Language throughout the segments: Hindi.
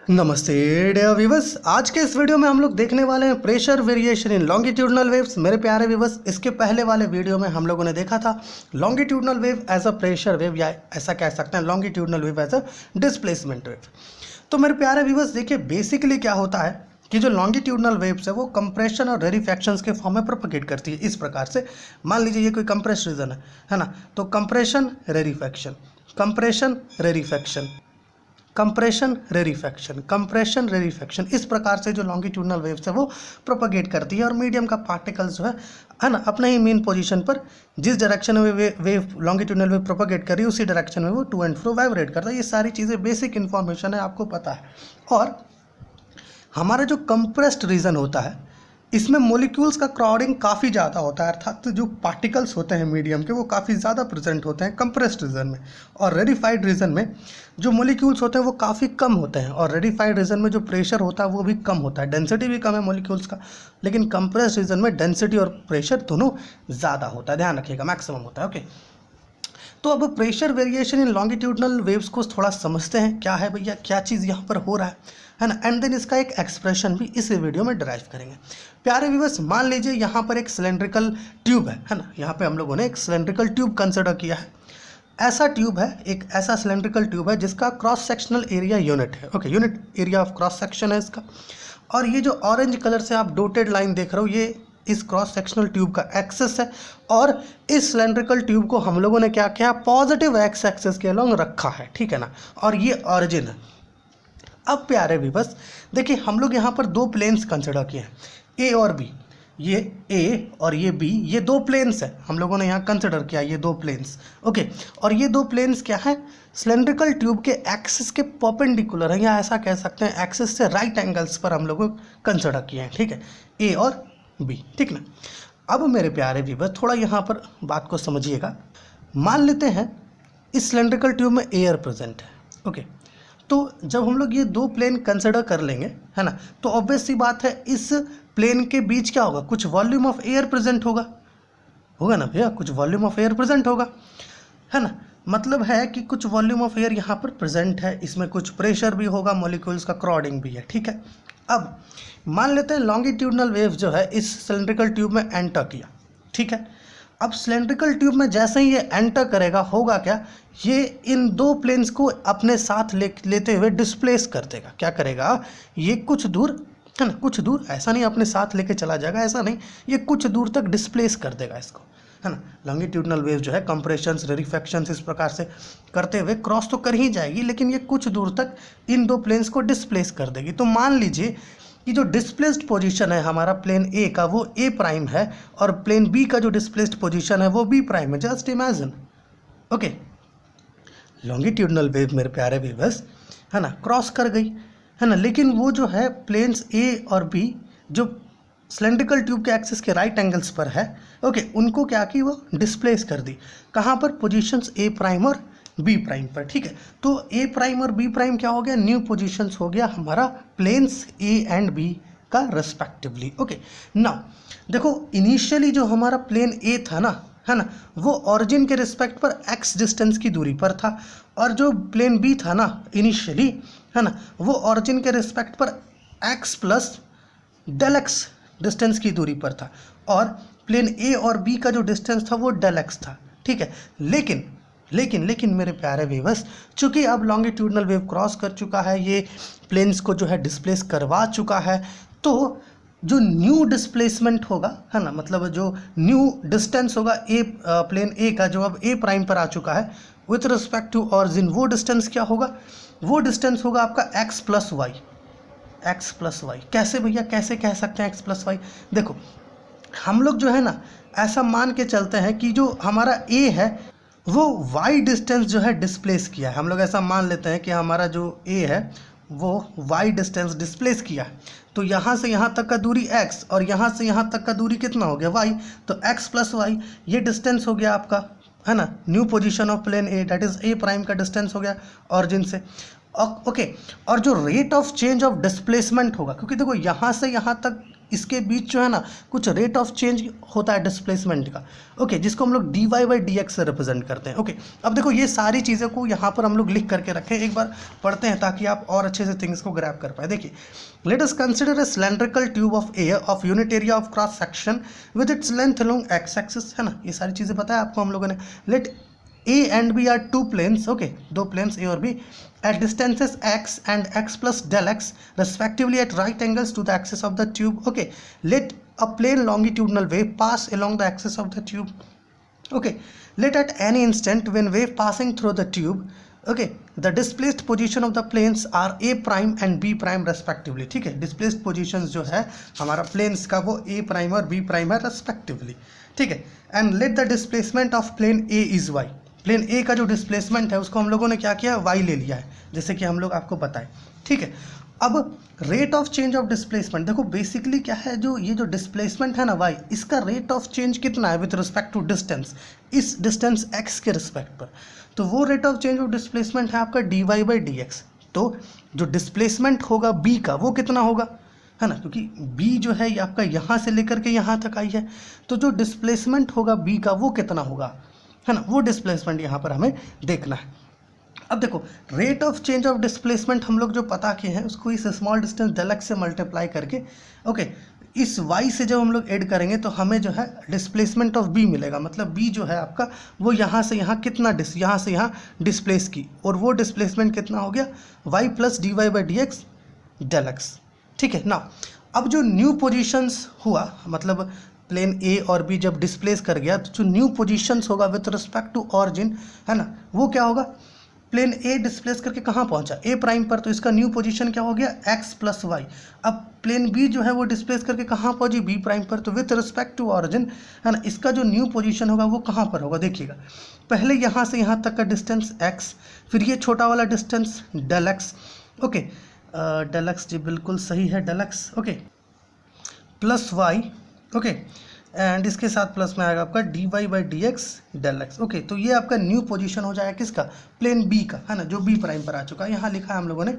नमस्ते डियर व्यूवर्स। आज के इस वीडियो में हम लोग देखने वाले हैं pressure variation in longitudinal waves. मेरे प्यारे व्यूवर्स, इसके पहले वाले वीडियो में हम लोगों ने देखा था longitudinal wave as a pressure wave, या ऐसा कह सकते हैं longitudinal wave as a displacement wave. तो मेरे प्यारे व्यूवर्स देखिए, बेसिकली क्या होता है कि जो लॉन्गिट्यूडनल वेव्स है वो कंप्रेशन और रेरिफैक्शंस के फॉर्म में प्रोपगेट करती है। इस प्रकार से मान लीजिए ये कोई कंप्रेस्ड रीजन है ना, तो कंप्रेशन रेरिफैक्शन, कंप्रेशन रेरिफैक्शन, कंप्रेशन रेरिफैक्शन, कंप्रेशन रेरिफैक्शन, इस प्रकार से जो लॉन्गिट्यूडनल वेव्स है वो प्रोपगेट करती है। और मीडियम का पार्टिकल्स जो है ना, अपने ही मेन पोजीशन पर जिस डायरेक्शन में वेव लॉन्गिट्यूडनल वेव प्रोपगेट कर रही है उसी डायरेक्शन में वो टू एंड फ्रो वाइब्रेट करता है। ये सारी चीज़ें बेसिक इन्फॉर्मेशन है, आपको पता है। और हमारा जो कंप्रेस्ड रीजन होता है इसमें मोलिक्यूल्स का क्राउडिंग काफ़ी ज़्यादा होता है, अर्थात जो पार्टिकल्स होते हैं मीडियम के वो काफ़ी ज़्यादा प्रेजेंट होते हैं कंप्रेस्ड रीजन में। और रेरिफाइड रीजन में जो मोलिक्यूल्स होते हैं वो काफ़ी कम होते हैं। और रेरिफाइड रीजन में जो प्रेशर होता है वो भी कम होता है, डेंसिटी भी कम है मोलिक्यूल्स का, लेकिन कंप्रेस्ड रीजन में डेंसिटी और प्रेशर दोनों ज़्यादा होता है। ध्यान रखिएगा, मैक्सिमम होता है। ओके, तो अब pressure variation in longitudinal waves को थोड़ा समझते हैं, क्या है भैया, क्या चीज़ यहाँ पर हो रहा है ना। एंड देन इसका एक एक्सप्रेशन भी इस वीडियो में डिराइव करेंगे। प्यारे व्यूअर्स, मान लीजिए यहाँ पर एक सिलेंड्रिकल ट्यूब है ना, यहाँ पे हम लोगों ने एक सिलेंड्रिकल ट्यूब कंसिडर किया है। ऐसा ट्यूब है, एक ऐसा सिलेंड्रिकल ट्यूब है जिसका क्रॉस सेक्शनल एरिया यूनिट है। Okay, unit area of cross section है इसका। और ये जो ऑरेंज कलर से आप डोटेड लाइन देख रहे हो, ये इस क्रॉस सेक्शनल ट्यूब का एक्सेस है। और इस सिलेंड्रिकल ट्यूब को हम लोगों ने क्या किया, पॉजिटिव एक्स एक्सेस के अलॉन्ग रखा है, ठीक है ना। और ये ऑरिजिन है। अब प्यारे व्यूअर्स देखिए, हम लोग यहाँ पर दो प्लेन्स कंसिडर किए हैं, ए और बी। ये ए और ये बी, ये दो प्लेन्स है हम लोगों ने यहाँ कंसिडर किया, ये दो प्लेन्स। ओके, और ये दो प्लेन्स क्या है, सिलेंड्रिकल ट्यूब के एक्सिस के परपेंडिकुलर है, या ऐसा कह सकते हैं एक्सिस से राइट एंगल्स पर हम लोग कंसिडर किए हैं, ठीक है, ए और बी, ठीक ना। अब मेरे प्यारे व्यूअर्स थोड़ा यहाँ पर बात को समझिएगा। मान लेते हैं इस सिलेंड्रिकल ट्यूब में एयर प्रेजेंट है। ओके, तो जब हम लोग ये दो प्लेन कंसिडर कर लेंगे, है ना, तो ऑब्वियस सी बात है इस प्लेन के बीच क्या होगा, कुछ वॉल्यूम ऑफ एयर प्रेजेंट होगा ना भैया, कुछ वॉल्यूम ऑफ एयर प्रेजेंट होगा, है ना। मतलब है कि कुछ वॉल्यूम ऑफ एयर यहाँ पर प्रेजेंट है, इसमें कुछ प्रेशर भी होगा, मॉलिक्यूल्स का क्राउडिंग भी है, ठीक है। अब मान लेते हैं लॉन्गिट्यूडनल वेव जो है इस सिलेंड्रिकल ट्यूब में एंटर किया, ठीक है। अब सिलेंड्रिकल ट्यूब में जैसे ही ये एंटर करेगा, होगा क्या, ये इन दो प्लेन्स को अपने साथ लेते हुए डिस्प्लेस कर देगा। क्या करेगा, ये कुछ दूर, है ना, कुछ दूर, ऐसा नहीं अपने साथ लेके चला जाएगा, ऐसा नहीं, ये कुछ दूर तक डिस्प्लेस कर देगा इसको, है ना। लॉन्गिट्यूडनल वेव जो है कंप्रेशंस रेरिफैक्शंस इस प्रकार से करते हुए क्रॉस तो कर ही जाएगी, लेकिन ये कुछ दूर तक इन दो प्लेन्स को डिस्प्लेस कर देगी। तो मान लीजिए कि जो डिस्प्लेस्ड पोजीशन है हमारा प्लेन ए का वो ए प्राइम है, और प्लेन बी का जो डिस्प्लेस्ड पोजीशन है वो बी प्राइम है। Just imagine, okay, longitudinal wave मेरे प्यारे व्यूअर्स, है ना, क्रॉस कर गई, है ना, लेकिन वो जो है प्लेन्स ए और बी जो सिलेंड्रिकल ट्यूब के एक्सिस के राइट एंगल्स पर है, ओके, उनको क्या की, वो डिस्प्लेस कर दी। कहाँ पर, पोजीशंस ए प्राइम और बी प्राइम पर, ठीक है। तो ए प्राइम और बी प्राइम क्या हो गया, न्यू पोजीशंस हो गया हमारा प्लेन्स ए एंड बी का रेस्पेक्टिवली। ओके, नाउ देखो, इनिशियली जो हमारा प्लेन ए था ना, है ना, वो ऑरिजिन के रिस्पेक्ट पर एक्स डिस्टेंस की दूरी पर था, और जो प्लेन बी था ना इनिशियली, है ना, वो ऑरिजिन के रिस्पेक्ट पर x plus del x distance की दूरी पर था, और प्लेन ए और बी का जो डिस्टेंस था वो डेल एक्स था, ठीक है। लेकिन मेरे प्यारे व्यूअर्स, चूंकि अब लॉन्गिट्यूडनल वेव क्रॉस कर चुका है, ये प्लेन्स को जो है डिस्प्लेस करवा चुका है, तो जो न्यू डिस्प्लेसमेंट होगा, है ना, मतलब जो न्यू डिस्टेंस होगा ए प्लेन ए का, जो अब ए प्राइम पर आ चुका है विथ रिस्पेक्ट टू ऑरिजिन, वो डिस्टेंस क्या होगा, वो डिस्टेंस होगा आपका x plus y. X plus y कैसे भैया, कैसे कह सकते हैं एक्स प्लस वाई, देखो हम लोग जो है ना ऐसा मान के चलते हैं कि जो हमारा ए है वो y डिस्टेंस जो है डिस्प्लेस किया है। हम लोग ऐसा मान लेते हैं कि हमारा जो a है वो y डिस्टेंस डिस्प्लेस किया है, तो यहाँ से यहाँ तक का दूरी x और यहाँ से यहाँ तक का दूरी कितना हो गया y, तो x प्लस वाई, ये डिस्टेंस हो गया आपका, है ना, new position of plane a, that is a prime का डिस्टेंस हो गया ऑरिजिन से। ओके, और जो rate of change of displacement होगा, क्योंकि देखो यहाँ से यहाँ तक इसके बीच जो है ना कुछ रेट ऑफ चेंज होता है डिस्प्लेसमेंट का, ओके, जिसको हम लोग dy बाई डी एक्स से रिप्रेजेंट करते हैं, ओके। अब देखो ये सारी चीज़ें को यहाँ पर हम लोग लिख करके रखें, एक बार पढ़ते हैं ताकि आप और अच्छे से थिंग्स को ग्रैब कर पाए। देखिए, let us consider a cylindrical tube of air of unit area of cross section with its length along x axis, है ना, ये सारी चीज़ें बताया आपको हम लोगों ने। Let A and B are two planes, okay, दो planes A और B at distances x and x plus del x respectively at right angles to the axis of the tube, okay. Let a plane longitudinal wave pass along the axis of the tube, okay. Let at any instant when wave passing through the tube, okay, the displaced position of the planes are A prime and B prime respectively, ठीक है। displaced positions जो है हमारा planes का वो A prime और B prime है respectively, ठीक है। and let the displacement of plane A is y, plane A का जो डिस्प्लेसमेंट है उसको हम लोगों ने क्या किया, वाई ले लिया है, जैसे कि हम लोग आपको बताएं, ठीक है। अब rate of change of displacement, देखो बेसिकली क्या है, जो ये जो डिस्प्लेसमेंट है ना वाई, इसका रेट ऑफ चेंज कितना है विथ रिस्पेक्ट टू डिस्टेंस, इस डिस्टेंस एक्स के रिस्पेक्ट पर, तो वो rate of change of displacement है आपका D Y by D x. तो जो डिस्प्लेसमेंट होगा बी का वो कितना होगा, है ना, क्योंकि बी जो है ये आपका यहाँ से लेकर के यहाँ तक आई है, तो जो डिस्प्लेसमेंट होगा बी का वो कितना होगा, है ना, वो डिस्प्लेसमेंट यहाँ पर हमें देखना है। अब देखो rate of change of displacement हम लोग जो पता किए हैं उसको इस स्मॉल डिस्टेंस डेल एक्स से मल्टीप्लाई करके, ओके, इस y से जब हम लोग ऐड करेंगे तो हमें जो है डिस्प्लेसमेंट ऑफ b मिलेगा, मतलब b जो है आपका वो यहाँ से यहाँ कितना यहाँ से यहाँ डिस्प्लेस की, और वो डिस्प्लेसमेंट कितना हो गया y plus D Y by D x del x, ठीक है ना। अब जो न्यू पोजिशंस हुआ, मतलब प्लेन ए और बी जब डिस्प्लेस कर गया तो जो न्यू पोजीशंस होगा विथ रिस्पेक्ट टू ऑरिजिन, है ना, वो क्या होगा, प्लेन ए डिस्प्लेस करके कहाँ पहुंचा, ए प्राइम पर, तो इसका न्यू पोजीशन क्या हो गया एक्स प्लस वाई। अब प्लेन बी जो है वो डिस्प्लेस करके कहाँ पहुंची, बी प्राइम पर, तो विथ रिस्पेक्ट टू ऑरिजिन, है ना, इसका जो न्यू पोजीशन होगा वो कहाँ पर होगा, देखिएगा पहले यहाँ से यहाँ तक का डिस्टेंस एक्स, फिर ये छोटा वाला distance del x, okay, del X जी बिल्कुल सही है, del x, okay, plus Y, okay, and इसके साथ प्लस में आएगा आपका D Y by D x del x, okay. तो ये आपका न्यू पोजीशन हो जाएगा किसका, प्लेन बी का, है ना, जो बी प्राइम पर आ चुका है। यहाँ लिखा है हम लोगों ने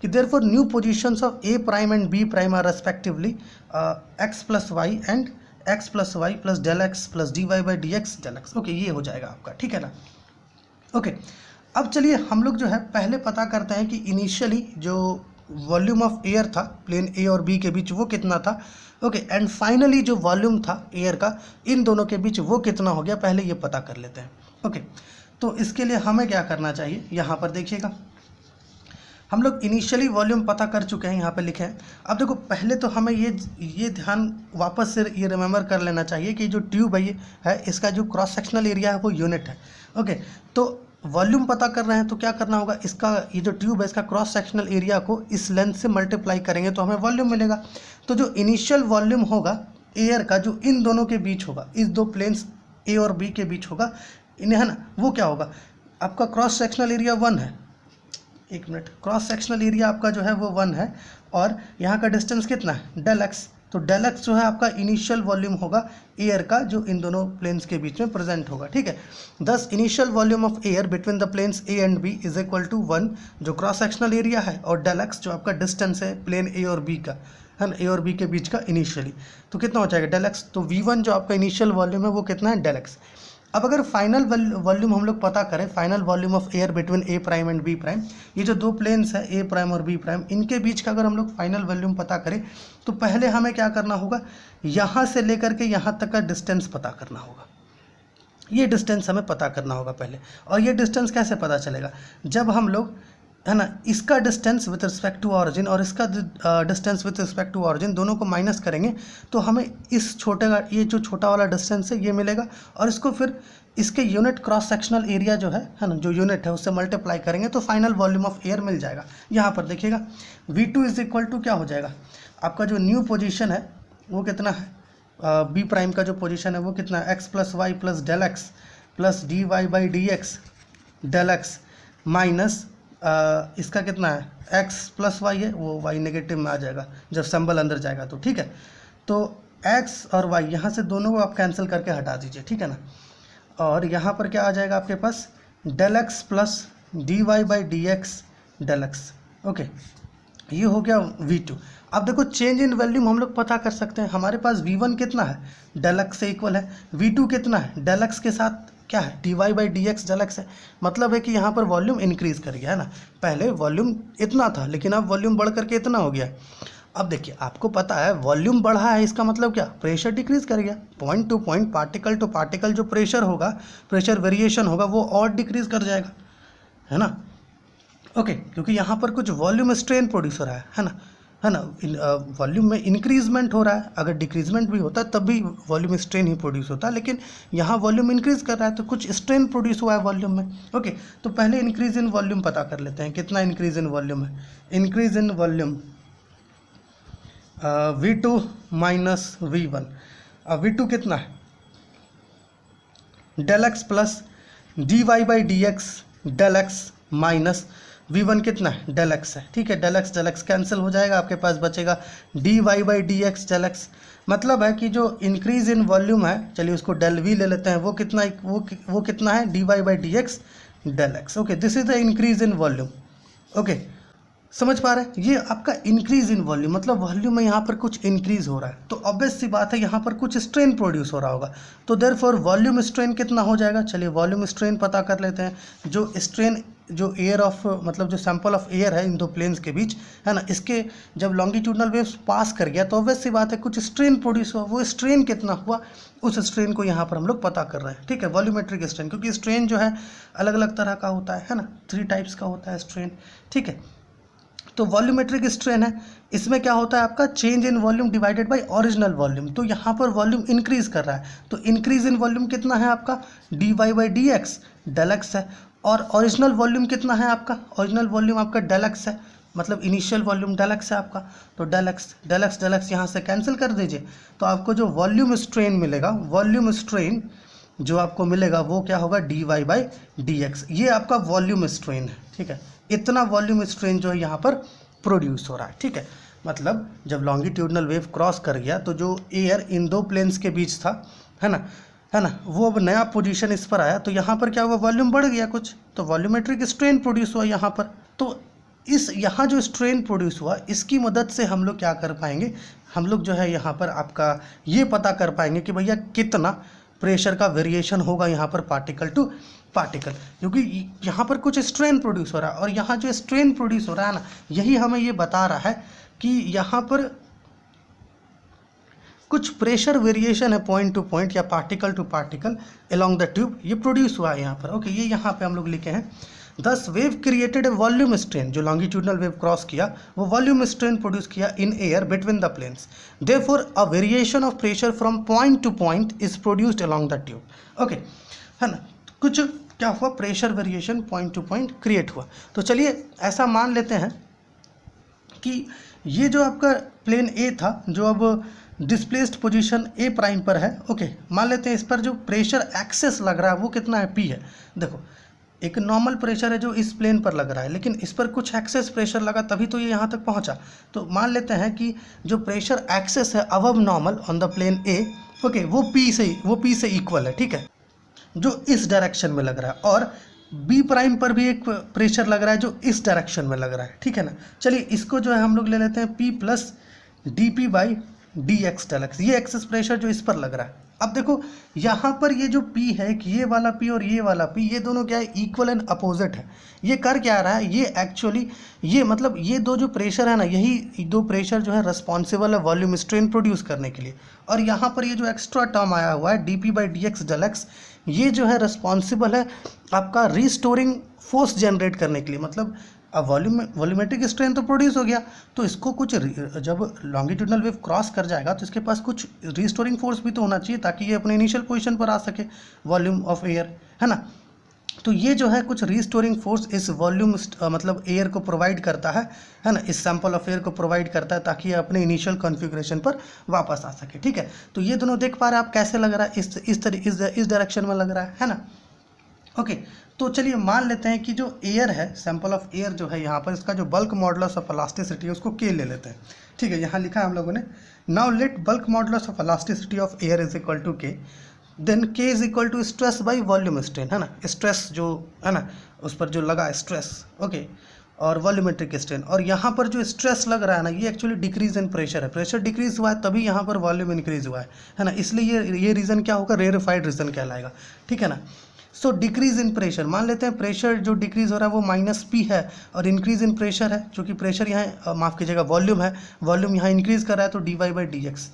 कि therefore new positions of A prime and B prime are respectively x plus y and x plus y plus del x plus D Y by D x del x, okay, ये हो जाएगा आपका, ठीक है ना, ओके। अब चलिए हम लोग जो है पहले पता करते हैं कि इनिशियली जो वॉल्यूम ऑफ एयर था प्लेन ए और बी के बीच वो कितना था, ओके, एंड फाइनली जो वॉल्यूम था एयर का इन दोनों के बीच वो कितना हो गया, पहले ये पता कर लेते हैं, ओके। तो इसके लिए हमें क्या करना चाहिए, यहाँ पर देखिएगा हम लोग इनिशियली वॉल्यूम पता कर चुके हैं, यहाँ पे लिखे हैं। अब देखो पहले तो हमें ये ध्यान वापस से ये रिमेंबर कर लेना चाहिए कि जो ट्यूब है ये है, इसका जो क्रॉस सेक्शनल एरिया है वो यूनिट है, ओके। तो वॉल्यूम पता कर रहे हैं तो क्या करना होगा, इसका ये जो ट्यूब है इसका क्रॉस सेक्शनल एरिया को इस लेंथ से मल्टीप्लाई करेंगे तो हमें वॉल्यूम मिलेगा। तो जो इनिशियल वॉल्यूम होगा एयर का जो इन दोनों के बीच होगा, इस दो प्लेन्स ए और बी के बीच होगा, इन्हें, है ना, वो क्या होगा, आपका क्रॉस सेक्शनल एरिया 1 है, एक मिनट, क्रॉस सेक्शनल एरिया आपका जो है वो 1 है और यहाँ का डिस्टेंस कितना है डेल एक्स, तो डेल एक्स जो है आपका इनिशियल वॉल्यूम होगा एयर का जो इन दोनों प्लेन्स के बीच में प्रेजेंट होगा, ठीक है। This initial volume of air between the planes A and B is equal to 1 जो क्रॉस सेक्शनल एरिया है, और डेल एक्स जो आपका डिस्टेंस है प्लेन ए और बी का, है ना, ए और बी के बीच का इनिशियली, तो कितना हो जाएगा डेल एक्स, तो V1 जो आपका इनिशियल वॉल्यूम है वो कितना है डेल एक्स। अब अगर फाइनल वॉल्यूम हम लोग पता करें, final volume of air between A prime and B prime, ये जो दो प्लेन्स है ए प्राइम और बी प्राइम, इनके बीच का अगर हम लोग फाइनल वॉल्यूम पता करें तो पहले हमें क्या करना होगा, यहाँ से लेकर के यहाँ तक का डिस्टेंस पता करना होगा, ये डिस्टेंस हमें पता करना होगा पहले। और ये डिस्टेंस कैसे पता चलेगा, जब हम लोग, है ना, इसका distance with respect to origin और इसका distance with respect to origin दोनों को माइनस करेंगे तो हमें इस छोटे का, ये जो छोटा वाला डिस्टेंस है ये मिलेगा, और इसको फिर इसके यूनिट क्रॉस सेक्शनल एरिया जो है ना, जो यूनिट है उससे मल्टीप्लाई करेंगे तो फाइनल वॉल्यूम ऑफ एयर मिल जाएगा। यहाँ पर देखिएगा V2 इज इक्वल टू क्या हो जाएगा, आपका जो न्यू पोजीशन है वो कितना है, बी प्राइम का जो पोजीशन है वो कितना है, x plus y plus del x plus D Y by D x del x minus इसका कितना है, x प्लस वाई है, वो y नेगेटिव में आ जाएगा जब सिंबल अंदर जाएगा तो, ठीक है। तो x और y यहाँ से दोनों को आप कैंसिल करके हटा दीजिए, ठीक है ना, और यहाँ पर क्या आ जाएगा आपके पास del x plus D Y by D x del x, okay, ये हो गया V2। अब देखो चेंज इन वॉल्यूम हम लोग पता कर सकते हैं। हमारे पास V1 कितना है, डेल एक्स से इक्वल है। V2 कितना है, डेल एक्स के साथ क्या है, dy/dx डेल एक्स है। मतलब है कि यहाँ पर वॉल्यूम इंक्रीज कर गया है ना। पहले वॉल्यूम इतना था लेकिन अब वॉल्यूम बढ़ करके इतना हो गया। अब देखिए आपको पता है वॉल्यूम बढ़ा है, इसका मतलब क्या, प्रेशर डिक्रीज कर गया। Point to point, particle to particle जो प्रेशर होगा, प्रेशर वेरिएशन होगा, वो और डिक्रीज कर जाएगा, है ना। ओके, क्योंकि यहाँ पर कुछ वॉल्यूम स्ट्रेन प्रोड्यूस हो रहा है ना। वॉल्यूम में इंक्रीजमेंट हो रहा है। अगर डिक्रीजमेंट भी होता तब भी वॉल्यूम स्ट्रेन ही प्रोड्यूस होता, लेकिन यहाँ वॉल्यूम इंक्रीज कर रहा है तो कुछ स्ट्रेन प्रोड्यूस हुआ है वॉल्यूम में। ओके, तो पहले इंक्रीज इन वॉल्यूम पता कर लेते हैं, कितना इंक्रीज इन वॉल्यूम है। Increase in volume V2 minus V1। V2 कितना है, del x plus dy/dx del x minus V1 कितना है, डेल एक्स है। ठीक है, डेल एक्स कैंसिल हो जाएगा, आपके पास बचेगा dy/dx डेल एक्स। मतलब है कि जो इंक्रीज इन वॉल्यूम है, चलिए उसको डेल V ले लेते हैं, वो कितना है, dy/dx del x. Okay, this is the increase in volume. Okay, समझ पा रहे हैं, ये आपका इंक्रीज इन वॉल्यूम, मतलब वॉल्यूम में यहाँ पर कुछ इंक्रीज हो रहा है, तो ऑब्वियस सी बात है यहाँ पर कुछ स्ट्रेन प्रोड्यूस हो रहा होगा। तो देयरफॉर वॉल्यूम स्ट्रेन कितना हो जाएगा, चलिए वॉल्यूम स्ट्रेन पता कर लेते हैं। जो स्ट्रेन, जो एयर ऑफ, मतलब जो सैंपल ऑफ एयर है इन दो प्लेन्स के बीच, है ना, इसके जब लॉन्गिट्यूडनल वेव्स पास कर गया तो ऑब्वियस सी बात है कुछ स्ट्रेन प्रोड्यूस हुआ। वो स्ट्रेन कितना हुआ, उस स्ट्रेन को यहाँ पर हम लोग पता कर रहे हैं। ठीक है, वॉल्यूमेट्रिक स्ट्रेन, क्योंकि स्ट्रेन जो है अलग अलग तरह का होता है ना, 3 टाइप्स का होता है स्ट्रेन। ठीक है, तो वॉल्यूमेट्रिक स्ट्रेन है, इसमें क्या होता है आपका, change in volume divided by original volume. तो यहाँ पर वॉल्यूम इंक्रीज कर रहा है, तो इंक्रीज इन वॉल्यूम कितना है आपका, dy/dx डेल एक्स है। और ओरिजिनल वॉल्यूम कितना है आपका, ओरिजिनल वॉल्यूम आपका डेल एक्स है, मतलब इनिशियल वॉल्यूम डेल एक्स है आपका। तो डेल एक्स यहाँ से कैंसिल कर दीजिए, तो आपको जो वॉल्यूम स्ट्रेन मिलेगा, वॉल्यूम स्ट्रेन जो आपको मिलेगा वो क्या होगा, dy/dx। ये आपका वॉल्यूम स्ट्रेन है। ठीक है, इतना वॉल्यूम स्ट्रेन जो है यहाँ पर प्रोड्यूस हो रहा है। ठीक है, मतलब जब लॉन्गिट्यूडनल वेव क्रॉस कर गया तो जो एयर इन दो प्लेन्स के बीच था, है ना, वो अब नया पोजीशन इस पर आया, तो यहाँ पर क्या हुआ, वॉल्यूम बढ़ गया कुछ, तो वॉल्यूमेट्रिक स्ट्रेन प्रोड्यूस हुआ यहाँ पर। तो इस यहाँ जो स्ट्रेन प्रोड्यूस हुआ, इसकी मदद से हम लोग क्या कर पाएंगे, हम लोग जो है यहाँ पर आपका ये पता कर पाएंगे कि भैया कितना प्रेशर का वेरिएशन होगा यहाँ पर पार्टिकल टू पार्टिकल, क्योंकि यहाँ पर कुछ स्ट्रेन प्रोड्यूस हो रहा है। और यहाँ जो स्ट्रेन प्रोड्यूस हो रहा है ना, यही हमें ये बता रहा है कि यहाँ पर कुछ प्रेशर वेरिएशन है पॉइंट टू पॉइंट या particle to particle along the tube, ये प्रोड्यूस हुआ है यहाँ पर। ओके, ये यहाँ पे हम लोग लिखे हैं, this wave created a volume strain, जो लॉन्गिट्यूडनल वेव क्रॉस किया वो वॉल्यूम स्ट्रेन प्रोड्यूस किया in air between the planes. Therefore a variation of pressure from point to point is produced along the tube. Okay, है ना, कुछ क्या हुआ, pressure variation point to point create हुआ। तो चलिए ऐसा मान लेते हैं कि ये जो आपका प्लेन ए था, जो अब डिस्प्लेस्ड पोजीशन ए प्राइम पर है। ओके, मान लेते हैं इस पर जो प्रेशर एक्सेस लग रहा है वो कितना है, पी है। देखो एक नॉर्मल प्रेशर है जो इस प्लेन पर लग रहा है, लेकिन इस पर कुछ एक्सेस प्रेशर लगा तभी तो ये यहाँ तक पहुँचा। तो मान लेते हैं कि जो प्रेशर एक्सेस है above normal on the plane A, okay, वो पी से इक्वल है। ठीक है, जो इस डायरेक्शन में लग रहा है, और बी प्राइम पर भी एक प्रेशर लग रहा है जो इस डायरेक्शन में लग रहा है। ठीक है ना, चलिए इसको जो है हम लोग ले लेते हैं P plus dp/dx del x, ये एक्सेस प्रेशर जो इस पर लग रहा है। अब देखो यहाँ पर ये जो P है, कि ये वाला P और ये वाला P, ये दोनों क्या है, इक्वल एंड अपोजिट है। ये कर क्या रहा है, ये एक्चुअली ये मतलब ये दो जो प्रेशर है ना, यही दो प्रेशर जो है रिस्पॉन्सिबल है वॉल्यूम स्ट्रेन प्रोड्यूस करने के लिए। और यहाँ पर ये जो एक्स्ट्रा टर्म आया हुआ है dp/dx डेल एक्स, ये जो है रिस्पॉन्सिबल है आपका रिस्टोरिंग फोर्स जनरेट करने के लिए। मतलब अब वॉल्यूमेट्रिक स्ट्रेन तो प्रोड्यूस हो गया, तो इसको कुछ जब लॉन्गिट्यूडनल वेव क्रॉस कर जाएगा तो इसके पास कुछ रिस्टोरिंग फोर्स भी तो होना चाहिए ताकि ये अपने इनिशियल पोजीशन पर आ सके, वॉल्यूम ऑफ एयर, है ना। तो ये जो है कुछ रिस्टोरिंग फोर्स इस वॉल्यूम मतलब एयर को प्रोवाइड करता है ना, इस सैंपल ऑफ एयर को प्रोवाइड करता है ताकि ये अपने इनिशियल कॉन्फ़िगरेशन पर वापस आ सके। ठीक है, तो ये दोनों देख पा रहे हैं आप कैसे लग रहा है, इस डायरेक्शन में लग रहा है ना। ओके, तो चलिए मान लेते हैं कि जो एयर है, सैंपल ऑफ एयर जो है यहाँ पर, इसका जो बल्क मॉडुलस ऑफ इलास्टिसिटी है उसको के ले लेते हैं। ठीक है, यहाँ लिखा है हम लोगों ने, now let bulk modulus of elasticity of air is equal to K, then K is equal to stress by volume strain, है ना, स्ट्रेस जो है ना उस पर जो लगा स्ट्रेस। ओके, और वॉल्यूमेट्रिक स्ट्रेन, और यहाँ पर जो स्ट्रेस लग रहा है ना ये एक्चुअली डिक्रीज इन प्रेशर है, प्रेशर डिक्रीज हुआ है तभी यहाँ पर वॉल्यूम इंक्रीज हुआ है ना, इसलिए ये रीज़न क्या होगा, रेरिफाइड रीज़न कहलाएगा, ठीक है ना। सो डिक्रीज इन प्रेशर, मान लेते हैं प्रेशर जो डिक्रीज हो रहा है वो -P है और इंक्रीज इन प्रेशर है, क्योंकि प्रेशर यहाँ माफ़ कीजिएगा वॉल्यूम है, वॉल्यूम यहाँ इंक्रीज कर रहा है तो dy/dx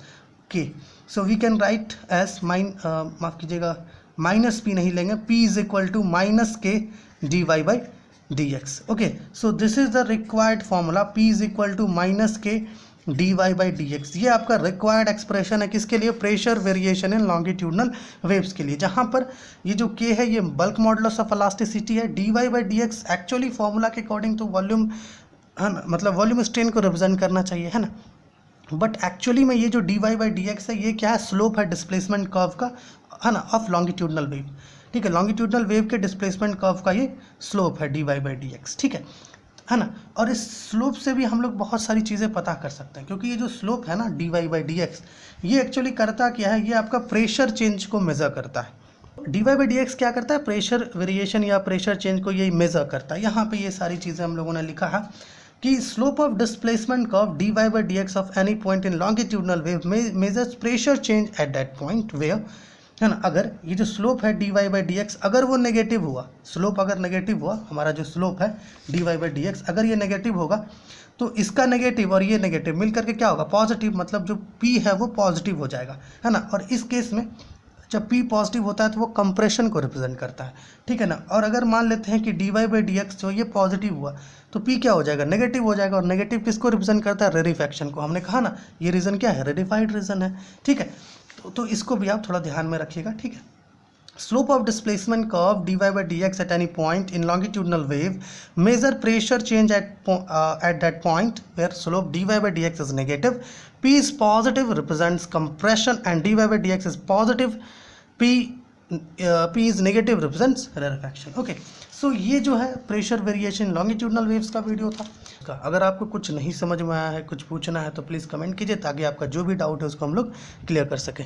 के। So we can write as माफ़ कीजिएगा -P नहीं लेंगे, P is equal to -K dy/dx। Okay, so this is the required formula, P is equal to -K dy/dx। ये आपका रिक्वायर्ड एक्सप्रेशन है किसके लिए, pressure variation in longitudinal waves के लिए, जहाँ पर ये जो k है ये बल्क मॉडुलस ऑफ इलास्टिसिटी है, dy/dx एक्चुअली फॉर्मूला के अकॉर्डिंग तो वॉल्यूम है ना, मतलब वॉल्यूम स्ट्रेन को रिप्रेजेंट करना चाहिए है ना, बट एक्चुअली में ये जो dy/dx है ये क्या है, स्लोप है डिस्प्लेसमेंट कर्व का है ना, ऑफ लॉन्गिट्यूडनल वेव, ठीक है, लॉन्गिट्यूडनल वेव के डिस्प्लेसमेंट कर्व का ये स्लोप है dy/dx, ठीक है ना। और इस स्लोप से भी हम लोग बहुत सारी चीज़ें पता कर सकते हैं, क्योंकि ये जो स्लोप है ना dy/dx ये एक्चुअली करता क्या है, ये आपका प्रेशर चेंज को मेज़र करता है। dy/dx क्या करता है, प्रेशर वेरिएशन या प्रेशर चेंज को ये मेज़र करता है। यहाँ पे ये सारी चीज़ें हम लोगों ने लिखा है कि slope of displacement curve dy/dx of any point in longitudinal wave measures pressure change at that point where, है ना। अगर ये जो स्लोप है dy/dx अगर वो नेगेटिव हुआ, स्लोप अगर नेगेटिव हुआ, हमारा जो स्लोप है dy/dx अगर ये नेगेटिव होगा तो इसका नेगेटिव और ये नेगेटिव मिल करके क्या होगा, पॉजिटिव, मतलब जो P है वो पॉजिटिव हो जाएगा, है ना। और इस केस में जब P पॉजिटिव होता है तो वो कंप्रेशन को रिप्रेजेंट करता है, ठीक है ना। और अगर मान लेते हैं कि dy/dx जो ये पॉजिटिव हुआ तो P क्या हो जाएगा, नेगेटिव हो जाएगा, और नेगेटिव किसको रिप्रेजेंट करता है, रेरिफैक्शन को। हमने कहा ना ये रीज़न क्या है, रेरिफाइड रीज़न है, ठीक है। तो इसको भी आप थोड़ा ध्यान में रखिएगा, ठीक है। Slope of displacement curve dy/dx at any point in longitudinal wave measure pressure change at that point where slope dy/dx is negative, P is positive represents compression and dy/dx is positive, P is negative represents rarefaction। Okay, so ये जो है प्रेशर वेरिएशन लॉन्गिट्यूडनल वेव्स का वीडियो था। अगर आपको कुछ नहीं समझ में आया है, कुछ पूछना है तो प्लीज़ कमेंट कीजिए, ताकि आपका जो भी डाउट है उसको हम लोग क्लियर कर सकें।